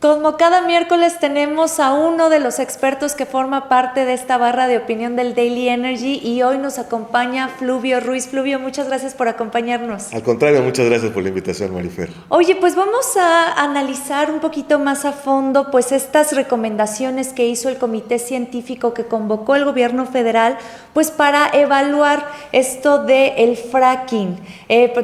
Como cada miércoles tenemos a uno de los expertos que forma parte de esta barra de opinión del Daily Energy y hoy nos acompaña Fluvio Ruiz. Fluvio, muchas gracias por acompañarnos. Al contrario, muchas gracias por la invitación, Marifer. Oye, pues vamos a analizar un poquito más a fondo pues estas recomendaciones que hizo el comité científico que convocó el gobierno federal pues para evaluar esto del fracking,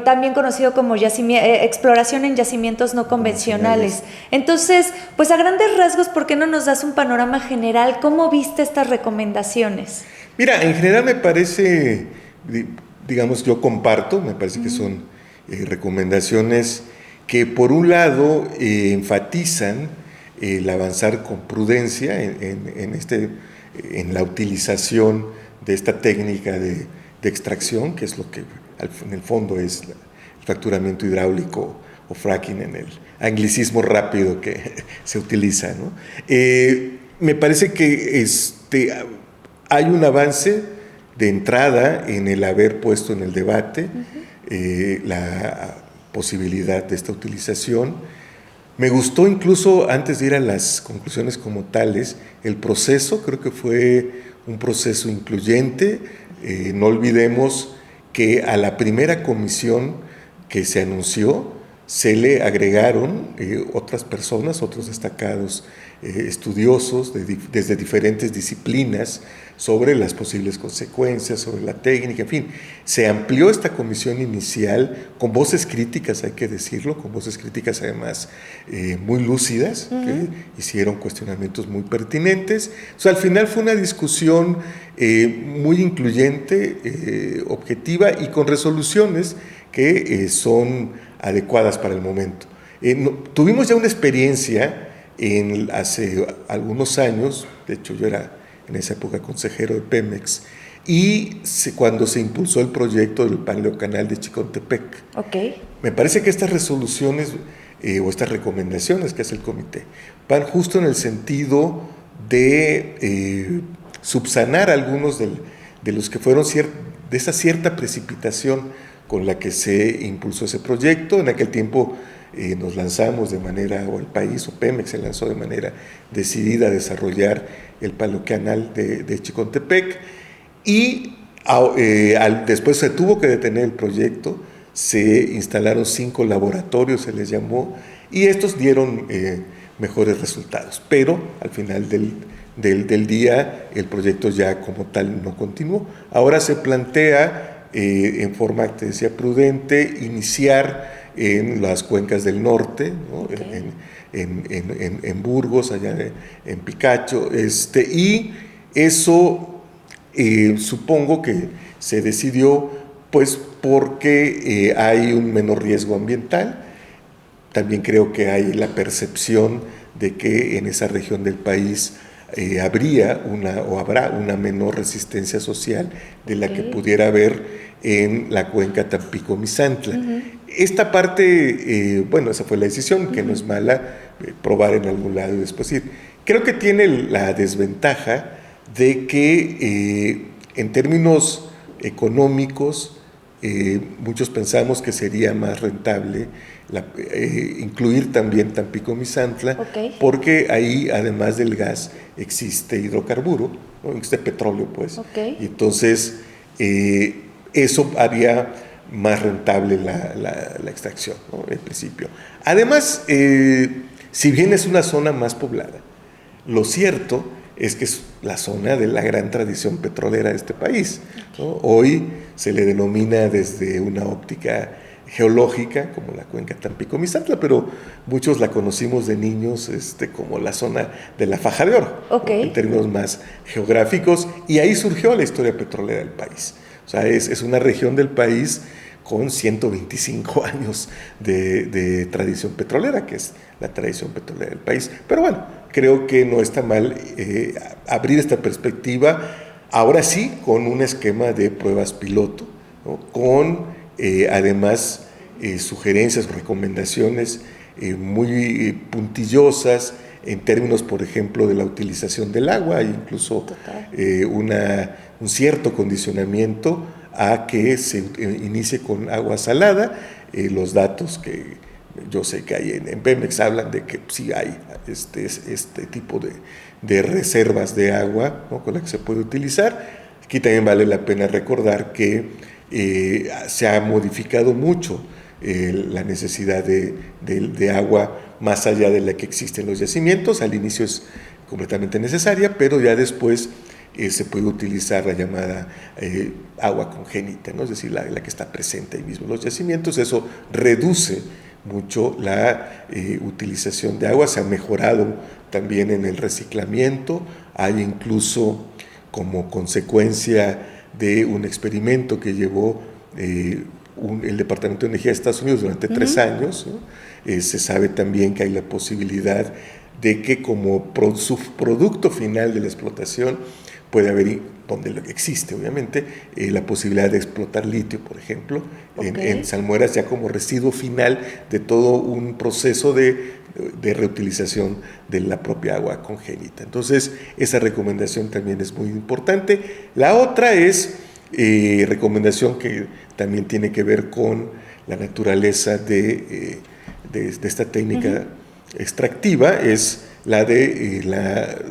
también conocido como exploración en yacimientos no convencionales. Entonces, pues a grandes rasgos, ¿por qué no nos das un panorama general? ¿Cómo viste estas recomendaciones? Mira, en general me parece, digamos, yo comparto, me parece que son recomendaciones que por un lado enfatizan el avanzar con prudencia en la utilización de esta técnica de extracción, que es lo que en el fondo es el fracturamiento hidráulico o fracking en el anglicismo rápido que se utiliza, ¿no? Me parece que hay un avance de entrada en el haber puesto en el debate la posibilidad de esta utilización. Me gustó incluso, antes de ir a las conclusiones como tales, el proceso, creo que fue un proceso incluyente. No olvidemos que a la primera comisión que se anunció, se le agregaron otras personas, otros destacados estudiosos desde diferentes disciplinas sobre las posibles consecuencias, sobre la técnica, en fin. Se amplió esta comisión inicial con voces críticas, hay que decirlo, con voces críticas además muy lúcidas, que hicieron cuestionamientos muy pertinentes. O sea, al final fue una discusión muy incluyente, objetiva y con resoluciones que son adecuadas para el momento. Tuvimos ya una experiencia hace algunos años, de hecho yo era en esa época consejero de Pemex, y cuando se impulsó el proyecto del Paleocanal de Chicontepec. Okay. Me parece que estas resoluciones o estas recomendaciones que hace el comité van justo en el sentido de subsanar algunos de los que fueron de esa cierta precipitación con la que se impulsó ese proyecto. En aquel tiempo nos lanzamos de manera, o el país, o Pemex se lanzó de manera decidida a desarrollar el Paleocanal de Chicontepec, y después se tuvo que detener el proyecto, se instalaron 5 laboratorios, se les llamó, y estos dieron mejores resultados, pero al final del día el proyecto ya como tal no continuó. Ahora se plantea en forma, te decía, prudente, iniciar en las cuencas del norte, ¿no? Okay. En Burgos, allá en Picacho, y eso supongo que se decidió pues porque hay un menor riesgo ambiental. También creo que hay la percepción de que en esa región del país habrá una menor resistencia social de la que pudiera haber en la cuenca Tampico-Misantla. Esta parte, bueno, esa fue la decisión, que no es mala, probar en algún lado y después ir. Creo que tiene la desventaja de que en términos económicos muchos pensamos que sería más rentable incluir también Tampico-Misantla, porque ahí además del gas existe hidrocarburo, ¿no? Existe petróleo, pues. Y entonces eso haría más rentable la extracción, ¿no? En principio. Además, si bien es una zona más poblada, lo cierto es que es la zona de la gran tradición petrolera de este país, ¿no? Hoy se le denomina desde una óptica geológica como la cuenca Tampico-Misantla, pero muchos la conocimos de niños como la zona de la Faja de Oro, ¿no? En términos más geográficos, y ahí surgió la historia petrolera del país. O sea, es una región del país con 125 años de tradición petrolera, que es la tradición petrolera del país. Pero bueno, creo que no está mal abrir esta perspectiva, ahora sí, con un esquema de pruebas piloto, ¿no? Con además sugerencias o recomendaciones muy puntillosas en términos, por ejemplo, de la utilización del agua, incluso un cierto condicionamiento a que se inicie con agua salada. Los datos que yo sé que hay en Pemex hablan de que sí hay este tipo de reservas de agua, ¿no?, con la que se puede utilizar. Aquí también vale la pena recordar que se ha modificado mucho la necesidad de agua más allá de la que existe en los yacimientos. Al inicio es completamente necesaria, pero ya después se puede utilizar la llamada agua congénita, ¿no?, es decir, la que está presente ahí mismo en los yacimientos. Eso reduce mucho la utilización de agua. Se ha mejorado también en el reciclamiento. Hay incluso, como consecuencia de un experimento que llevó el Departamento de Energía de Estados Unidos durante 3 años, ¿no?, se sabe también que hay la posibilidad de que como subproducto final de la explotación puede haber, donde existe obviamente, la posibilidad de explotar litio, por ejemplo, en salmueras, ya como residuo final de todo un proceso de reutilización de la propia agua congénita. Entonces, esa recomendación también es muy importante. La otra es recomendación que también tiene que ver con la naturaleza de esta técnica extractiva, es la de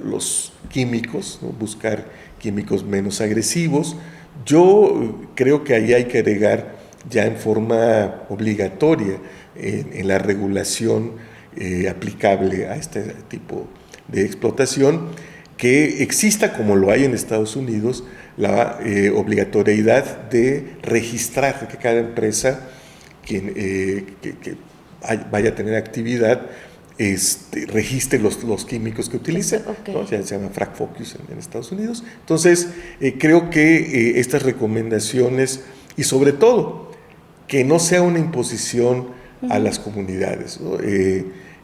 los químicos, ¿no?, buscar químicos menos agresivos. Yo creo que ahí hay que agregar ya en forma obligatoria en la regulación aplicable a este tipo de explotación, que exista, como lo hay en Estados Unidos, la obligatoriedad de registrar, que cada empresa que vaya a tener actividad registre los químicos que utilice, ¿no? Se llama Frac Focus en Estados Unidos. Entonces, creo que estas recomendaciones, y sobre todo, que no sea una imposición a las comunidades, ¿no?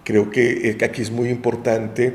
Creo que aquí es muy importante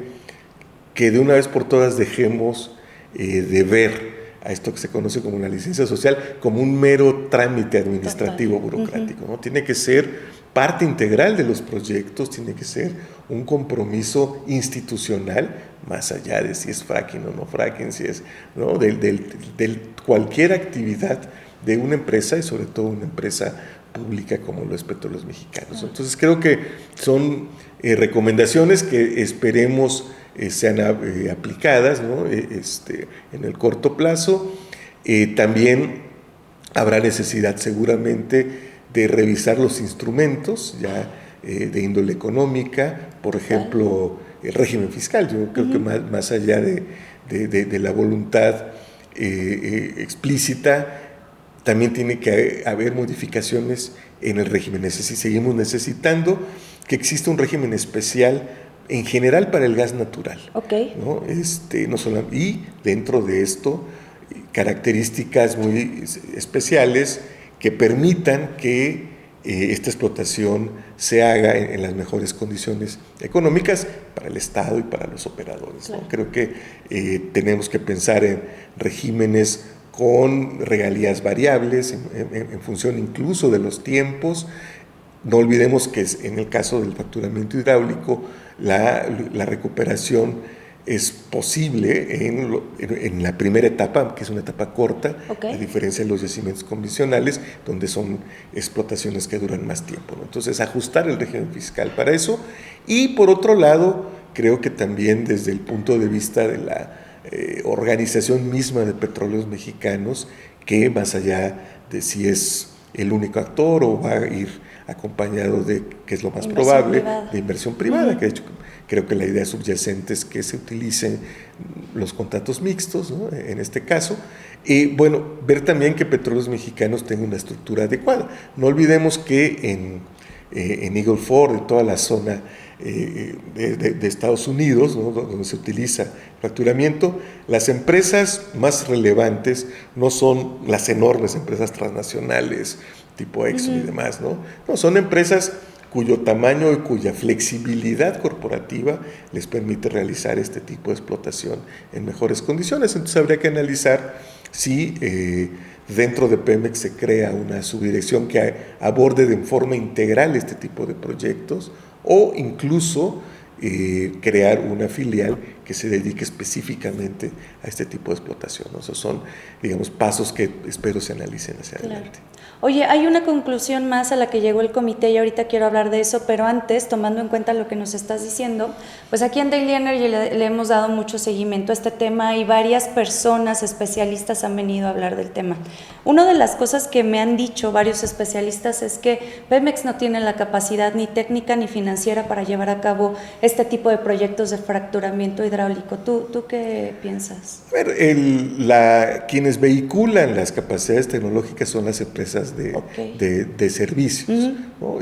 que de una vez por todas dejemos de ver a esto que se conoce como una licencia social como un mero trámite administrativo burocrático, ¿no? Tiene que ser parte integral de los proyectos, tiene que ser un compromiso institucional, más allá de si es fracking o no fracking, si es, ¿no?, de cualquier actividad de una empresa, y sobre todo una empresa pública como lo es Petróleos Mexicanos. Entonces creo que son recomendaciones que esperemos sean aplicadas, ¿no?, en el corto plazo. También habrá necesidad seguramente de revisar los instrumentos ya de índole económica, por ejemplo, el régimen fiscal. Yo creo que más allá de la voluntad explícita, también tiene que haber modificaciones en el régimen. Seguimos necesitando que exista un régimen especial en general para el gas natural, ¿no? No solo, y dentro de esto características muy especiales que permitan que esta explotación se haga en las mejores condiciones económicas para el Estado y para los operadores, ¿no? Creo que tenemos que pensar en regímenes con regalías variables en función incluso de los tiempos. No olvidemos que en el caso del fracturamiento hidráulico la recuperación es posible en la primera etapa, que es una etapa corta, a diferencia de los yacimientos convencionales, donde son explotaciones que duran más tiempo, ¿no? Entonces, ajustar el régimen fiscal para eso. Y por otro lado, creo que también desde el punto de vista de la organización misma de Petróleos Mexicanos, que más allá de si es el único actor o va a ir acompañado de, que es lo más probable, de inversión privada, que de hecho creo que la idea subyacente es que se utilicen los contratos mixtos, ¿no?, en este caso. Bueno, ver también que Petróleos Mexicanos tenga una estructura adecuada. No olvidemos que en Eagle Ford, en toda la zona de Estados Unidos, ¿no?, donde se utiliza fracturamiento, las empresas más relevantes no son las enormes empresas transnacionales tipo Exxon y demás, ¿no? No, son empresas cuyo tamaño y cuya flexibilidad corporativa les permite realizar este tipo de explotación en mejores condiciones. Entonces habría que analizar si dentro de Pemex se crea una subdirección que aborde de forma integral este tipo de proyectos, o incluso crear una filial que se dedique específicamente a este tipo de explotación, ¿no? Esos son, digamos, pasos que espero se analicen hacia adelante. Oye, hay una conclusión más a la que llegó el comité y ahorita quiero hablar de eso, pero antes, tomando en cuenta lo que nos estás diciendo, pues aquí en Daily Energy le hemos dado mucho seguimiento a este tema y varias personas especialistas han venido a hablar del tema. Una de las cosas que me han dicho varios especialistas es que Pemex no tiene la capacidad ni técnica ni financiera para llevar a cabo este tipo de proyectos de fracturamiento hidráulico. ¿Tú qué piensas? A ver, quienes vehiculan las capacidades tecnológicas son las empresas de servicios, ¿no?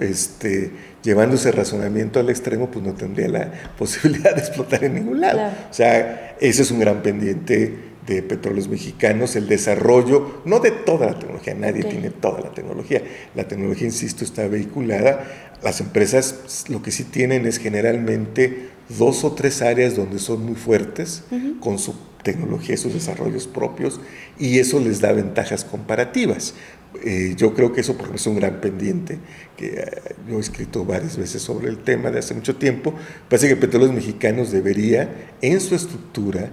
Llevando ese razonamiento al extremo, pues no tendría la posibilidad de explotar en ningún lado. Claro. O sea, ese es un gran pendiente de Petróleos Mexicanos, el desarrollo, no de toda la tecnología, nadie tiene toda la tecnología. La tecnología, insisto, está vehiculada. Las empresas lo que sí tienen es generalmente 2 o 3 áreas donde son muy fuertes con su tecnología y sus desarrollos propios, y eso les da ventajas comparativas. Yo creo que eso, por ejemplo, es un gran pendiente que yo he escrito varias veces sobre el tema de hace mucho tiempo. Parece que Petróleos Mexicanos debería, en su estructura,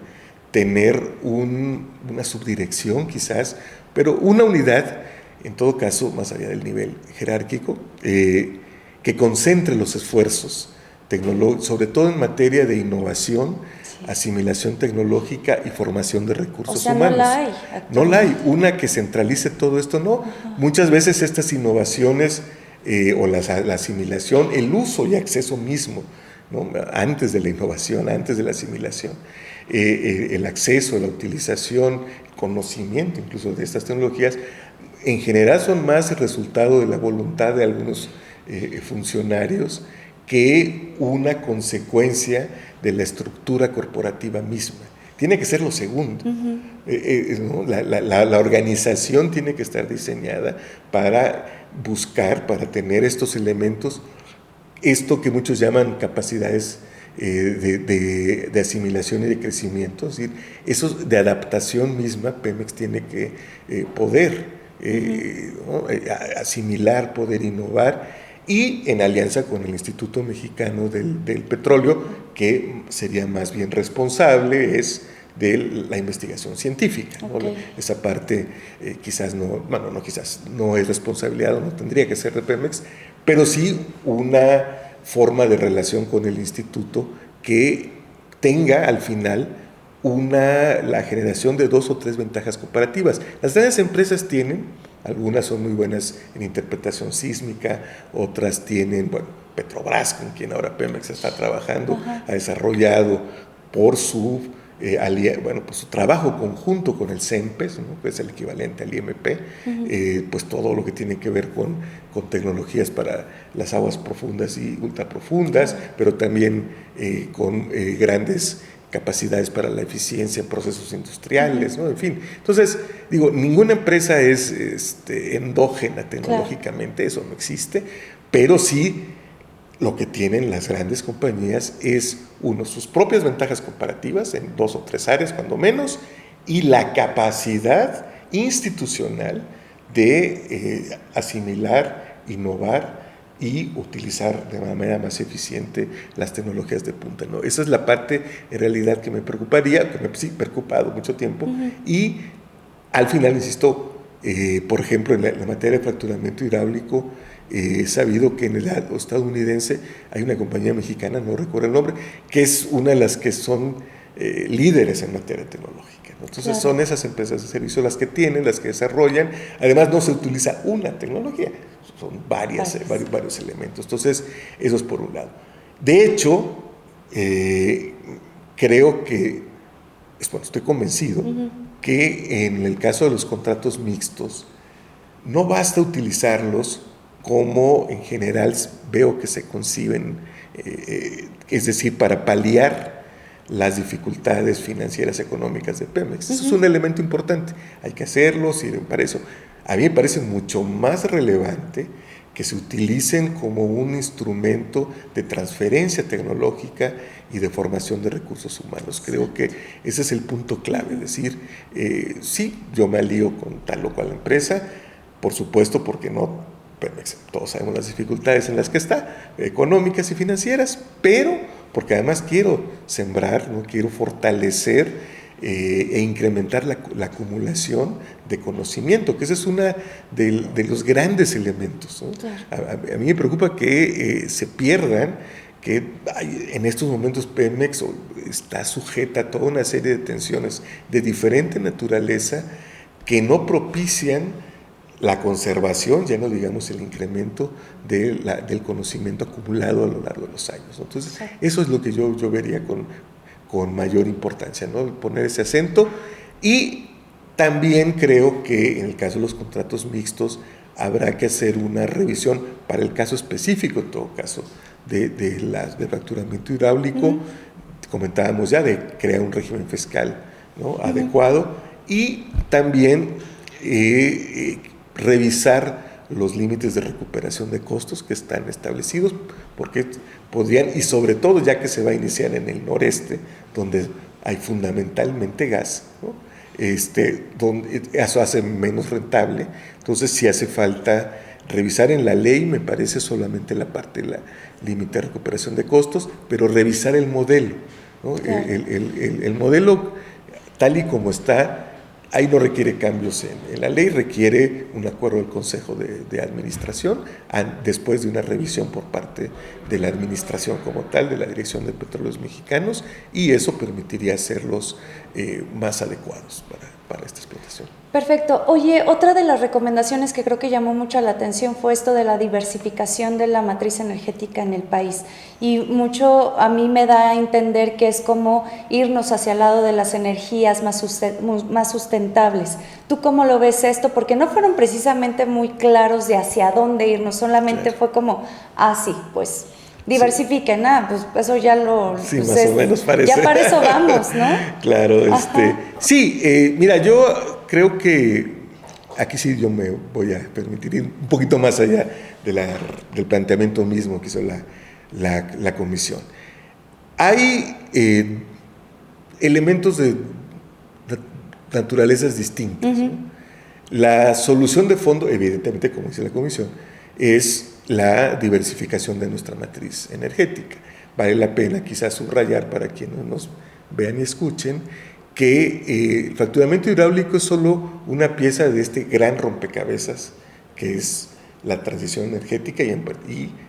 tener una subdirección quizás, pero una unidad, en todo caso, más allá del nivel jerárquico, que concentre los esfuerzos, sobre todo en materia de innovación, asimilación tecnológica y formación de recursos humanos. No la hay. No la hay. Una que centralice todo esto, no. Muchas veces estas innovaciones o la asimilación, el uso y acceso mismo, ¿no? Antes de la innovación, antes de la asimilación, el acceso, la utilización, conocimiento incluso de estas tecnologías, en general son más el resultado de la voluntad de algunos funcionarios que una consecuencia de la estructura corporativa misma. Tiene que ser lo segundo. ¿No? La organización tiene que estar diseñada para buscar, para tener estos elementos, esto que muchos llaman capacidades de asimilación y de crecimiento, es decir, eso de adaptación misma. Pemex tiene que poder ¿no? asimilar, poder innovar, y en alianza con el Instituto Mexicano del Petróleo, que sería más bien responsable de la investigación científica, ¿no? Esa parte quizás no es responsabilidad, o no tendría que ser de Pemex, pero sí una forma de relación con el instituto que tenga al final la generación de 2 o 3 ventajas comparativas. Las grandes empresas tienen, algunas son muy buenas en interpretación sísmica, otras tienen, Petrobras, con quien ahora Pemex está trabajando, ha desarrollado por su trabajo conjunto con el CENPES, ¿no? Que es el equivalente al IMP, pues todo lo que tiene que ver con tecnologías para las aguas profundas y ultraprofundas, pero también con grandes capacidades para la eficiencia en procesos industriales, ¿no? En fin. Entonces, digo, ninguna empresa es endógena tecnológicamente, eso no existe, pero sí lo que tienen las grandes compañías es, sus propias ventajas comparativas en 2 o 3 áreas, cuando menos, y la capacidad institucional de asimilar, innovar y utilizar de manera más eficiente las tecnologías de punta, ¿no? Esa es la parte, en realidad, que me preocuparía, que me ha preocupado mucho tiempo, y al final, insisto, por ejemplo, en la materia de fracturamiento hidráulico, he sabido que en el lado estadounidense hay una compañía mexicana, no recuerdo el nombre, que es una de las que son líderes en materia tecnológica, ¿no? Entonces son esas empresas de servicio las que tienen, las que desarrollan. Además, no se utiliza una tecnología, son varios elementos. Entonces, eso es por un lado. De hecho, creo que, estoy convencido que en el caso de los contratos mixtos, no basta utilizarlos como en general veo que se conciben, es decir, para paliar las dificultades financieras económicas de Pemex. Eso es un elemento importante, hay que hacerlo, sirven para eso. A mí me parece mucho más relevante que se utilicen como un instrumento de transferencia tecnológica y de formación de recursos humanos. Creo que ese es el punto clave, es decir, sí, yo me alío con tal o cual empresa, por supuesto, porque no, Pemex, todos sabemos las dificultades en las que está, económicas y financieras, pero porque además quiero sembrar, ¿no? Quiero fortalecer e incrementar la acumulación de conocimiento, que ese es uno de los grandes elementos, ¿no? Claro. A mí me preocupa que se pierdan, que en estos momentos Pemex está sujeta a toda una serie de tensiones de diferente naturaleza que no propician la conservación, ya no digamos el incremento del conocimiento acumulado a lo largo de los años, ¿no? Entonces, eso es lo que yo vería con mayor importancia, ¿no? Poner ese acento. Y también creo que en el caso de los contratos mixtos habrá que hacer una revisión para el caso específico, en todo caso, de fracturamiento hidráulico. Comentábamos ya de crear un régimen fiscal, ¿no? Adecuado, y también revisar los límites de recuperación de costos que están establecidos, porque podrían, y sobre todo ya que se va a iniciar en el noreste, donde hay fundamentalmente gas, ¿no? Donde eso hace menos rentable. Entonces sí hace falta revisar en la ley, me parece solamente la parte de la límite de recuperación de costos, pero revisar el modelo, ¿no? Claro. El modelo tal y como está, ahí no requiere cambios en la ley, requiere un acuerdo del Consejo de Administración después de una revisión por parte de la Administración como tal, de la Dirección de Petróleos Mexicanos, y eso permitiría hacerlos más adecuados para esta explotación. Perfecto. Oye, otra de las recomendaciones que creo que llamó mucho la atención fue esto de la diversificación de la matriz energética en el país. Y mucho a mí me da a entender que es como irnos hacia el lado de las energías más sustentables. ¿Tú cómo lo ves esto? Porque no fueron precisamente muy claros de hacia dónde irnos, solamente fue como, sí, pues diversifiquen, pues eso ya lo... Sí, pues más o menos parece. Ya para eso vamos, ¿no? Claro, sí, mira, yo creo que aquí sí yo me voy a permitir ir un poquito más allá del planteamiento mismo que hizo la comisión. Hay elementos de naturalezas distintas, ¿no? La solución de fondo, evidentemente, como dice la comisión, es la diversificación de nuestra matriz energética. Vale la pena quizás subrayar para quienes nos vean y escuchen que el fracturamiento hidráulico es solo una pieza de este gran rompecabezas que es la transición energética y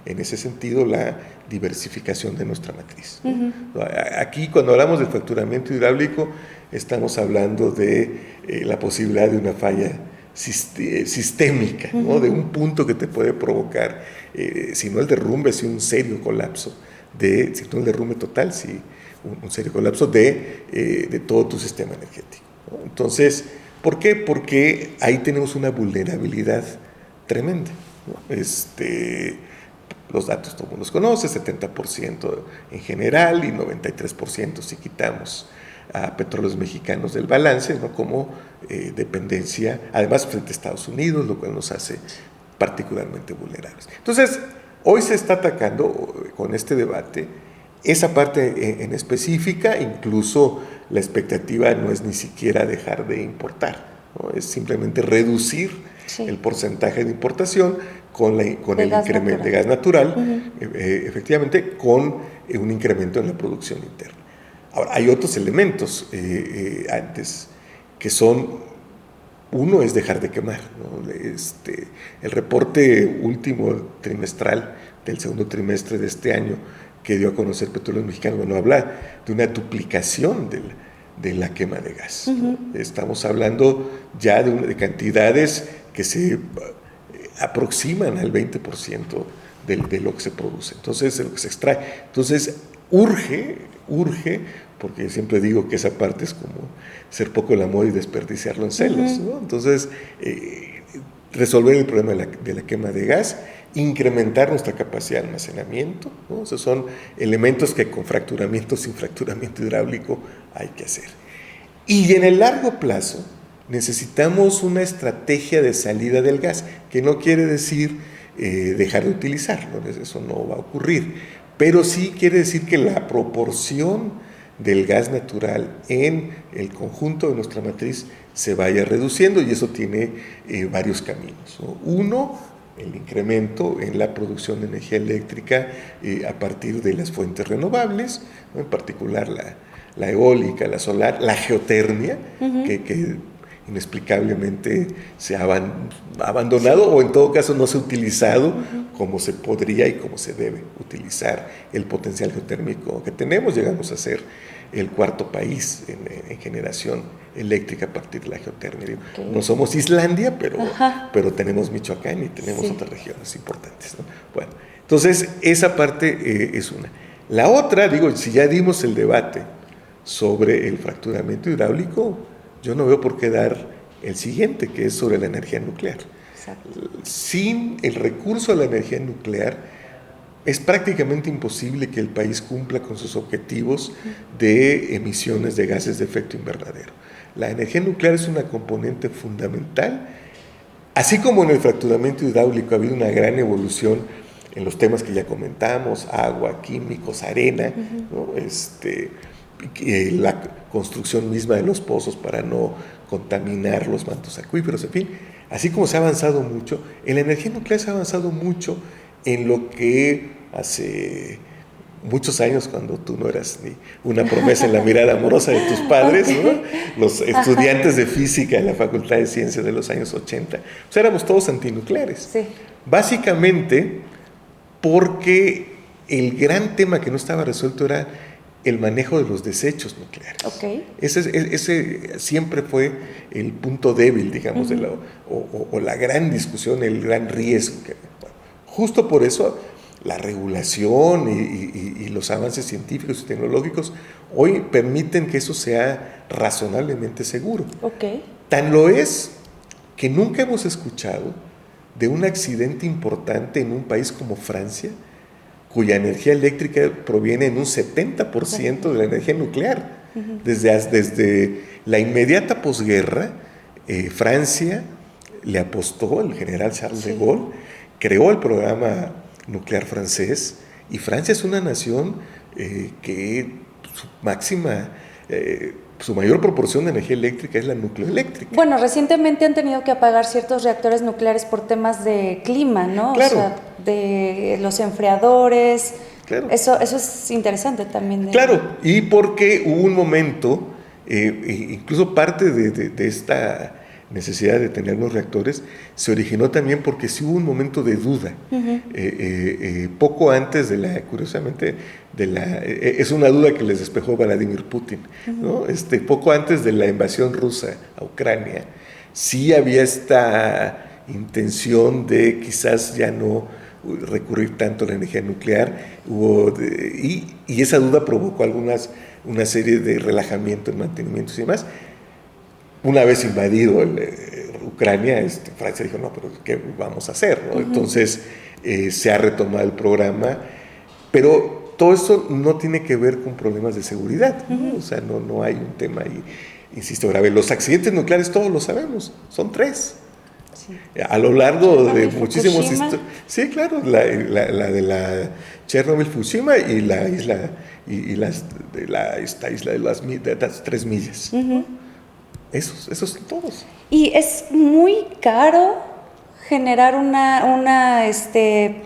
en ese sentido la diversificación de nuestra matriz. Aquí cuando hablamos de fracturamiento hidráulico estamos hablando de la posibilidad de una falla sistémica, ¿no? De un punto que te puede provocar, si no el derrumbe, si un serio colapso, si no el derrumbe total, si un serio colapso de todo tu sistema energético, ¿no? Entonces, ¿por qué? Porque ahí tenemos una vulnerabilidad tremenda, ¿no? Los datos todo el mundo los conoce, 70% en general y 93% si quitamos a Petróleos Mexicanos del balance, ¿no? Como dependencia, además frente a Estados Unidos, lo cual nos hace particularmente vulnerables. Entonces, hoy se está atacando con este debate esa parte en específica, incluso la expectativa no es ni siquiera dejar de importar, ¿no? Es simplemente reducir el porcentaje de importación con el incremento de gas natural, efectivamente, con un incremento en la producción interna. Ahora, hay otros elementos antes que son, uno es dejar de quemar, ¿no? El reporte último trimestral del segundo trimestre de este año que dio a conocer Petróleos Mexicanos, bueno, habla de una duplicación de la quema de gas, ¿no? Estamos hablando ya de cantidades que se aproximan al 20% de lo que se produce, entonces, de lo que se extrae. Entonces, urge, porque siempre digo que esa parte es como ser poco el amor y desperdiciarlo en celos, ¿no? Entonces, resolver el problema de la quema de gas, incrementar nuestra capacidad de almacenamiento, ¿no? Esos son elementos que con fracturamiento, sin fracturamiento hidráulico hay que hacer. Y en el largo plazo necesitamos una estrategia de salida del gas, que no quiere decir dejar de utilizarlo, eso no va a ocurrir, pero sí quiere decir que la proporción del gas natural en el conjunto de nuestra matriz se vaya reduciendo, y eso tiene varios caminos, ¿no? Uno, el incremento en la producción de energía eléctrica a partir de las fuentes renovables, ¿no? En particular la eólica, la solar, la geotermia, que inexplicablemente se ha abandonado o en todo caso no se ha utilizado como se podría y como se debe utilizar el potencial geotérmico que tenemos. Llegamos a ser el cuarto país en generación eléctrica a partir de la geotermia. No somos Islandia, pero tenemos Michoacán y tenemos otras regiones importantes, ¿no? Bueno, entonces esa parte es una. La otra, si ya dimos el debate sobre el fracturamiento hidráulico, yo no veo por qué dar el siguiente, que es sobre la energía nuclear. Exacto. Sin el recurso a la energía nuclear, es prácticamente imposible que el país cumpla con sus objetivos de emisiones de gases de efecto invernadero. La energía nuclear es una componente fundamental, así como en el fracturamiento hidráulico ha habido una gran evolución en los temas que ya comentamos, agua, químicos, arena, ¿no? La construcción misma de los pozos para no contaminar los mantos acuíferos, en fin, así como se ha avanzado mucho, en la energía nuclear se ha avanzado mucho en lo que hace muchos años, cuando tú no eras ni una promesa en la mirada amorosa de tus padres, ¿no? Los estudiantes de física en la Facultad de Ciencias de los años 80, pues éramos todos antinucleares. Sí. Básicamente porque el gran tema que no estaba resuelto era el manejo de los desechos nucleares. Ese siempre fue el punto débil, digamos, o la gran discusión, el gran riesgo. Justo por eso la regulación y los avances científicos y tecnológicos hoy permiten que eso sea razonablemente seguro. Tan lo es que nunca hemos escuchado de un accidente importante en un país como Francia, cuya energía eléctrica proviene en un 70% de la energía nuclear. Desde la inmediata posguerra, Francia le apostó, el general Charles de Gaulle creó el programa nuclear francés, y Francia es una nación que su mayor proporción de energía eléctrica es la nucleoeléctrica. Bueno, recientemente han tenido que apagar ciertos reactores nucleares por temas de clima, ¿no? Claro. O sea, de los enfriadores. Claro. Eso es interesante también. Claro, y porque hubo un momento, incluso parte de esta necesidad de tener los reactores se originó también porque sí hubo un momento de duda. Poco antes curiosamente, es una duda que les despejó Vladimir Putin, ¿no? Poco antes de la invasión rusa a Ucrania, sí había esta intención de quizás ya no recurrir tanto a la energía nuclear, y esa duda provocó una serie de relajamiento en mantenimientos y demás. Una vez invadido Ucrania, Francia dijo, no, pero ¿qué vamos a hacer, ¿no? Entonces se ha retomado el programa, pero todo esto no tiene que ver con problemas de seguridad, ¿no? O sea, no hay un tema ahí, insisto, grave. Los accidentes nucleares todos lo sabemos, son 3. Sí. A lo largo de muchísimos... Sí, claro, la de la Chernobyl, Fukushima, y esta isla de las 3 millas. Esos son todos. Y es muy caro generar una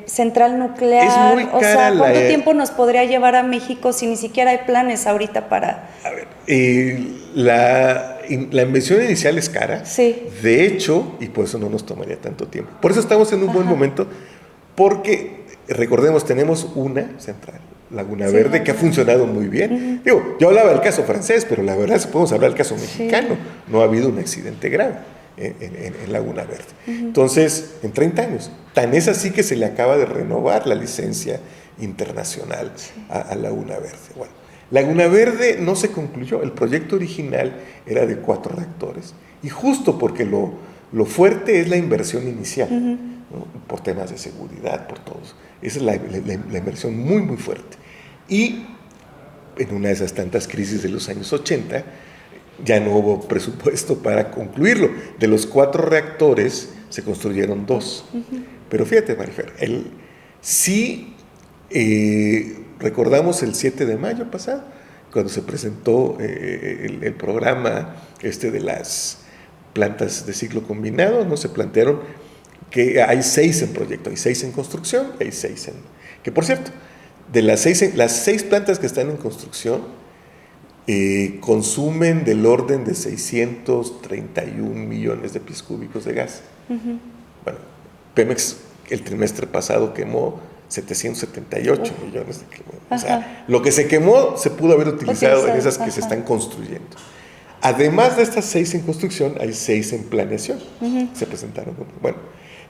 central nuclear. Es muy cara. O sea, ¿cuánto tiempo nos podría llevar a México si ni siquiera hay planes ahorita para...? A ver, la inversión inicial es cara. Sí. De hecho, y por eso no nos tomaría tanto tiempo. Por eso estamos en un buen momento, porque, recordemos, tenemos una central, Laguna Verde, que ha funcionado muy bien. Yo hablaba del caso francés, pero la verdad es que podemos hablar del caso mexicano. No ha habido un accidente grave en Laguna Verde. Entonces, en 30 años. Tan es así que se le acaba de renovar la licencia internacional a Laguna Verde. Bueno, Laguna Verde no se concluyó. El proyecto original era de 4 reactores. Y justo porque lo fuerte es la inversión inicial, ¿no? Por temas de seguridad, por todos. Esa es la inversión muy, muy fuerte. Y en una de esas tantas crisis de los años 80, ya no hubo presupuesto para concluirlo. De los 4 reactores, se construyeron 2. Pero fíjate, Marifer, recordamos el 7 de mayo pasado, cuando se presentó el programa de las plantas de ciclo combinado, ¿no? Se plantearon que hay 6 en proyecto, hay 6 en construcción, hay 6 en... Que por cierto, de las 6 plantas que están en construcción, consumen del orden de 631 millones de pies cúbicos de gas. Bueno, Pemex el trimestre pasado quemó 778 millones de kilómetros. O sea, lo que se quemó se pudo haber utilizado en esas que se están construyendo. Además de estas 6 en construcción, hay 6 en planeación. Se presentaron. Bueno,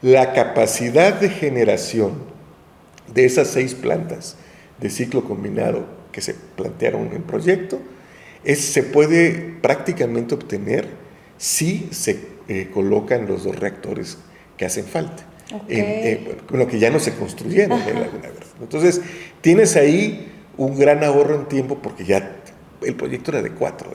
la capacidad de generación de esas 6 plantas de ciclo combinado que se plantearon en proyecto, se puede prácticamente obtener si se colocan los 2 reactores que hacen falta. Bueno, que ya no se construyeron en alguna vez. Entonces, tienes ahí un gran ahorro en tiempo porque ya el proyecto era de 4,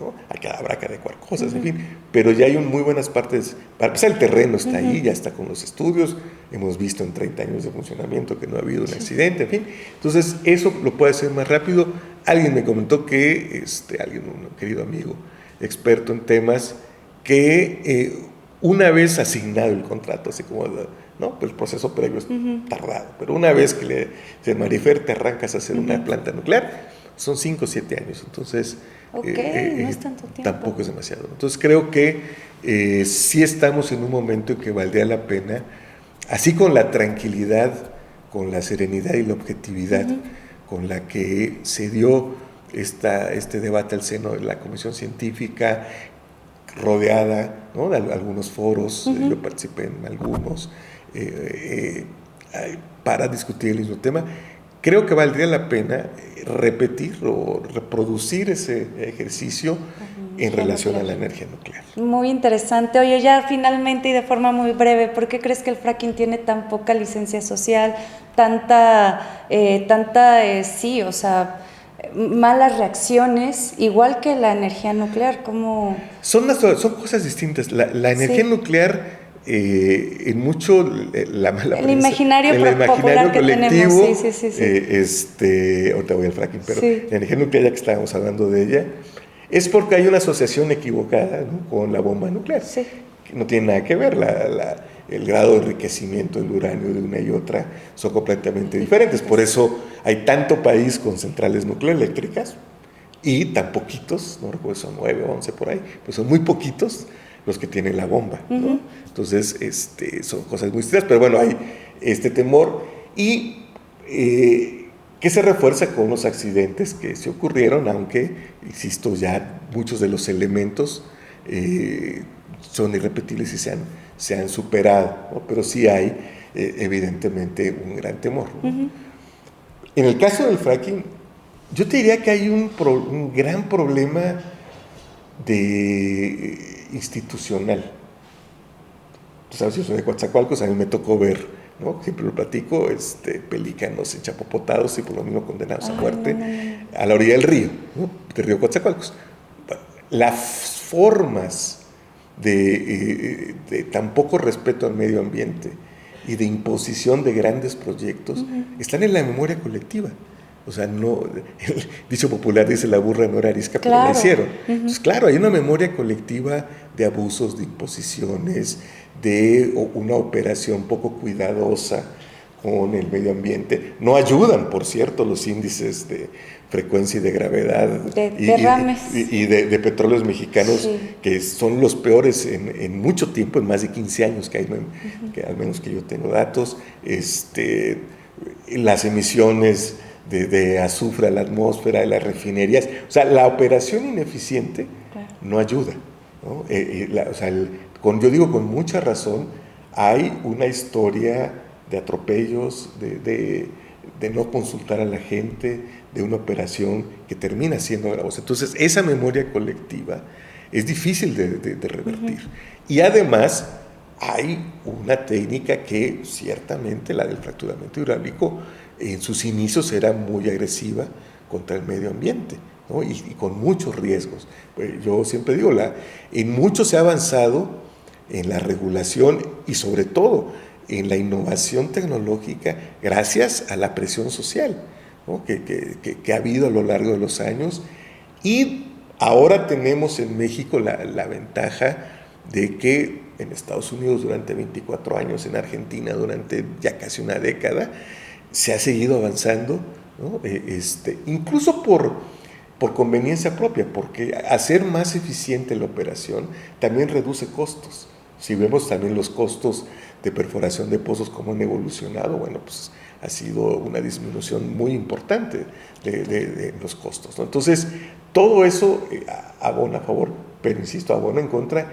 ¿no? Habrá que adecuar cosas, en fin, pero ya hay muy buenas partes. Para empezar, el terreno está ahí, ya está con los estudios, hemos visto en 30 años de funcionamiento que no ha habido un accidente, en fin. Entonces, eso lo puede hacer más rápido. Alguien me comentó que, un querido amigo, experto en temas, que una vez asignado el contrato, así como, ¿no? Pues el proceso previo es tardado, pero una vez que Marifer te arrancas a hacer una planta nuclear, son 5 o 7 años, entonces no es tanto tiempo. Tampoco es demasiado. Entonces creo que sí estamos en un momento en que valdría la pena, así con la tranquilidad, con la serenidad y la objetividad con la que se dio este debate al seno de la Comisión Científica, rodeada, ¿no?, de algunos foros, yo participé en algunos, para discutir el mismo tema. Creo que valdría la pena repetir o reproducir ese ejercicio en relación a la energía nuclear. Muy interesante. Oye, ya finalmente y de forma muy breve, ¿por qué crees que el fracking tiene tan poca licencia social, malas reacciones, igual que la energía nuclear? ¿Cómo? Son cosas distintas. La energía nuclear, en mucho el imaginario popular colectivo, que tenemos, ahorita voy al fracking, pero la energía nuclear, ya que estábamos hablando de ella, es porque hay una asociación equivocada, ¿no?, con la bomba nuclear, que no tiene nada que ver. El grado de enriquecimiento del uranio de una y otra son completamente diferentes. Por eso hay tanto país con centrales nucleoeléctricas y tan poquitos, no recuerdo, son 9 o 11 por ahí, pues son muy poquitos los que tienen la bomba, ¿no? Entonces, son cosas muy distintas, pero bueno, hay este temor y que se refuerza con los accidentes que se ocurrieron, aunque, insisto, ya muchos de los elementos son irrepetibles y se han superado, ¿no? Pero sí hay, evidentemente, un gran temor, ¿no? En el caso del fracking, yo te diría que hay un gran problema institucional. Tú sabes, yo soy de Coatzacoalcos, a mí me tocó ver, ¿no?, siempre lo platico, pelícanos enchapopotados y por lo mismo condenados a muerte a la orilla del río, ¿no?, del río Coatzacoalcos. Bueno, las formas de tan poco respeto al medio ambiente y de imposición de grandes proyectos están en la memoria colectiva. O sea, no, el dicho popular dice: la burra no era arisca, pero la hicieron. Entonces, claro, hay una memoria colectiva de abusos, de imposiciones, de una operación poco cuidadosa con el medio ambiente. No ayudan, por cierto, los índices de frecuencia y de gravedad y de petróleos mexicanos, que son los peores en mucho tiempo, en más de 15 años que al menos que yo tengo datos. Las emisiones de azufre a la atmósfera, de las refinerías, o sea, la operación ineficiente no ayuda, ¿no? Yo digo con mucha razón, hay una historia de atropellos, de no consultar a la gente, de una operación que termina siendo gravosa. Entonces, esa memoria colectiva es difícil de revertir. Y además, hay una técnica que ciertamente, la del fracturamiento hidráulico, en sus inicios era muy agresiva contra el medio ambiente, ¿no? y con muchos riesgos. Pues yo siempre digo, en mucho se ha avanzado en la regulación y sobre todo en la innovación tecnológica gracias a la presión social, ¿no?, que ha habido a lo largo de los años. Y ahora tenemos en México la ventaja de que en Estados Unidos durante 24 años, en Argentina durante ya casi una década, se ha seguido avanzando, ¿no? Incluso por conveniencia propia, porque hacer más eficiente la operación también reduce costos. Si vemos también los costos de perforación de pozos, cómo han evolucionado, bueno, pues ha sido una disminución muy importante de los costos, ¿no? Entonces, todo eso abona a favor, pero insisto, abona en contra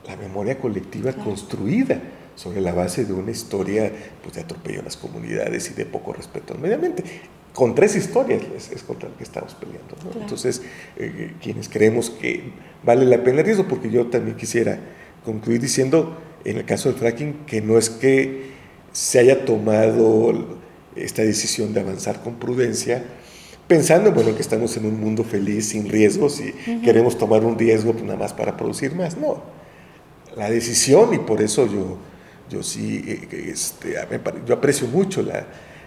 la memoria colectiva construida sobre la base de una historia, pues, de atropello a las comunidades y de poco respeto al medio ambiente. Con 3 historias es contra el que estamos peleando, ¿no? Claro. Entonces, quienes creemos que vale la pena el riesgo, porque yo también quisiera concluir diciendo, en el caso del fracking, que no es que se haya tomado esta decisión de avanzar con prudencia, pensando, bueno, que estamos en un mundo feliz, sin riesgos, y queremos tomar un riesgo nada más para producir más. No, la decisión, y por eso yo sí, yo aprecio mucho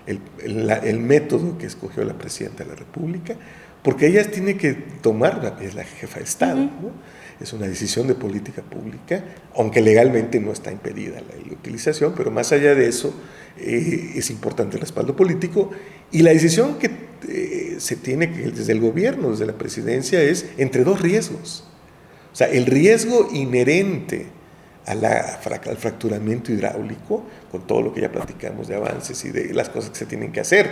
el método que escogió la Presidenta de la República, porque ella tiene que tomar, es la jefa de Estado, ¿no? Es una decisión de política pública, aunque legalmente no está impedida la utilización, pero más allá de eso, es importante el respaldo político, y la decisión que se tiene desde el gobierno, desde la presidencia, es entre 2 riesgos. O sea, el riesgo inherente al fracturamiento hidráulico, con todo lo que ya platicamos de avances y de las cosas que se tienen que hacer.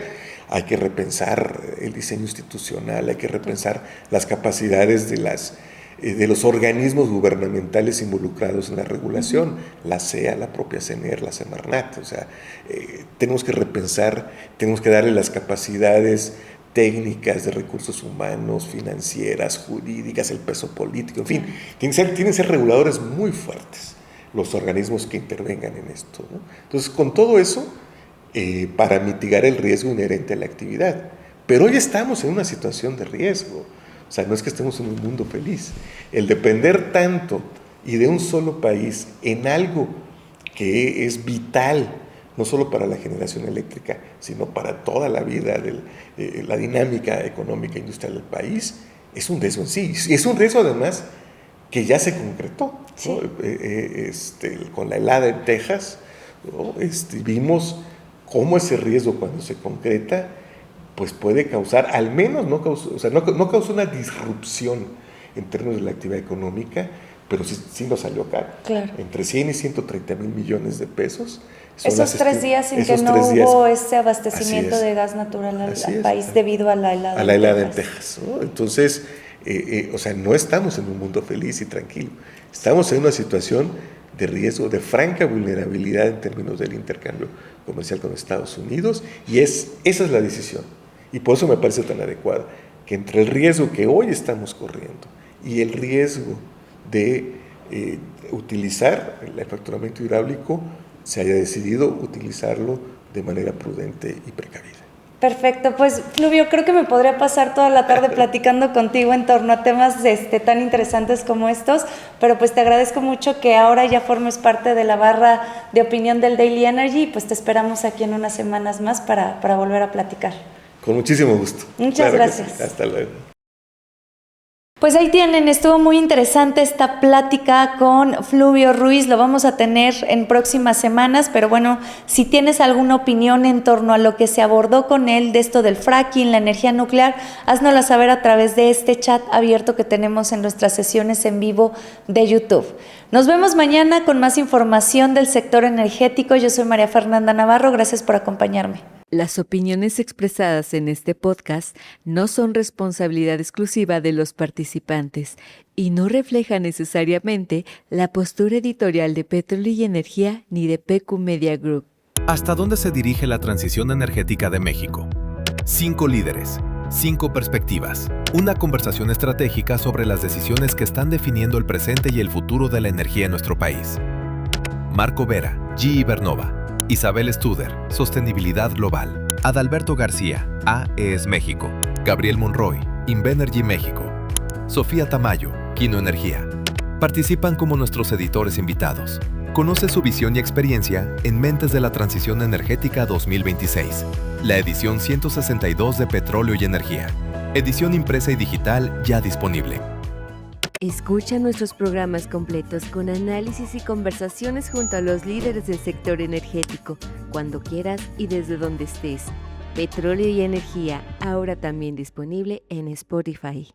Hay que repensar el diseño institucional, hay que repensar las capacidades de los organismos gubernamentales involucrados en la regulación, la CEA, la propia CENER, la Semarnat. O sea, tenemos que repensar, tenemos que darle las capacidades técnicas de recursos humanos, financieras, jurídicas, el peso político, en fin, tienen que ser reguladores muy fuertes los organismos que intervengan en esto, ¿no? Entonces, con todo eso, para mitigar el riesgo inherente a la actividad. Pero hoy estamos en una situación de riesgo. O sea, no es que estemos en un mundo feliz. El depender tanto y de un solo país en algo que es vital, no solo para la generación eléctrica, sino para toda la vida, la dinámica económica e industrial del país, es un riesgo en sí. Y es un riesgo, además, que ya se concretó, ¿no? Con la helada en Texas, ¿no? Vimos cómo ese riesgo, cuando se concreta, pues puede causar, al menos no causó una disrupción en términos de la actividad económica, pero sí nos salió caro. Claro. Entre 100 y 130 mil millones de pesos. Esos 3 días en que no hubo ese abastecimiento de gas natural al país debido a la helada. A la helada en Texas, ¿no? Entonces, no estamos en un mundo feliz y tranquilo. Estamos en una situación de riesgo, de franca vulnerabilidad en términos del intercambio comercial con Estados Unidos, y esa es la decisión. Y por eso me parece tan adecuada, que entre el riesgo que hoy estamos corriendo y el riesgo de utilizar el fracturamiento hidráulico, se haya decidido utilizarlo de manera prudente y precavida. Perfecto, pues Fluvio, creo que me podría pasar toda la tarde platicando contigo en torno a temas tan interesantes como estos, pero pues te agradezco mucho que ahora ya formes parte de la barra de opinión del Daily Energy, y pues te esperamos aquí en unas semanas más para volver a platicar. Con muchísimo gusto. Muchas gracias. Sí. Hasta luego. Pues ahí tienen, estuvo muy interesante esta plática con Fluvio Ruiz, lo vamos a tener en próximas semanas, pero bueno, si tienes alguna opinión en torno a lo que se abordó con él de esto del fracking, la energía nuclear, háznosla saber a través de este chat abierto que tenemos en nuestras sesiones en vivo de YouTube. Nos vemos mañana con más información del sector energético. Yo soy María Fernanda Navarro, gracias por acompañarme. Las opiniones expresadas en este podcast no son responsabilidad exclusiva de los participantes y no reflejan necesariamente la postura editorial de Petróleo y Energía ni de PQ Media Group. ¿Hasta dónde se dirige la transición energética de México? 5 líderes, 5 perspectivas. Una conversación estratégica sobre las decisiones que están definiendo el presente y el futuro de la energía en nuestro país. Marco Vera, GE Vernova. Isabel Studer, Sostenibilidad Global. Adalberto García, AES México. Gabriel Monroy, Invenergy México. Sofía Tamayo, Quino Energía. Participan como nuestros editores invitados. Conoce su visión y experiencia en Mentes de la Transición Energética 2026, la edición 162 de Petróleo y Energía. Edición impresa y digital ya disponible. Escucha nuestros programas completos con análisis y conversaciones junto a los líderes del sector energético, cuando quieras y desde donde estés. Petróleo y Energía, ahora también disponible en Spotify.